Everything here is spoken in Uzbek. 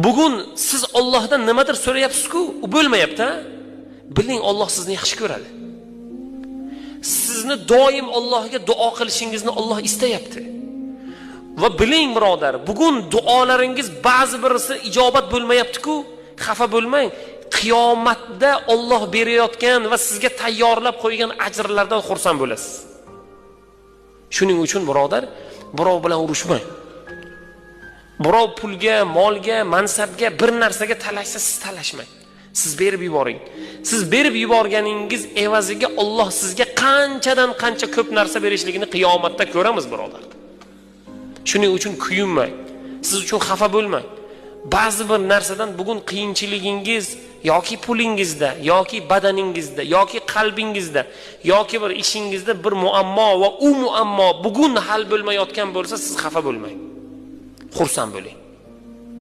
Bugun siz Allohdan nimadir so'rayapsiz-ku, u bo'lmayapti. Biling, Alloh sizni yaxshi ko'radi. Sizni doim Allohga duo qilishingizni Alloh istayapti. Va biling birodar, bugun duolaringiz ba'zi birisi ijobat bo'lmayapti-ku, xafa bo'lmang. Qiyomatda Alloh berayotgan va sizga tayyorlab qo'ygan ajrlardan xursand bo'lasiz. Shuning uchun birodar, birov bilan urushmang. Birov pulga, molga, mansabga, bir narsaga talashsa siz talashmang. Siz berib yuboring. Siz berib yuborganingiz evaziga Alloh sizga qanchadan qancha ko'p narsa berishligini qiyomatda ko'ramiz birodar. Shuning uchun kuyinmang. Siz uchun xafa bo'lmang. Ba'zi bir narsadan bugun qiyinchiligingiz yoki pulingizda, yoki badaningizda, yoki qalbingizda, yoki bir ishingizda bir muammo va u muammo bugun hal bo'lmayotgan bo'lsa, siz xafa bo'lmang. Xursand bo'ling.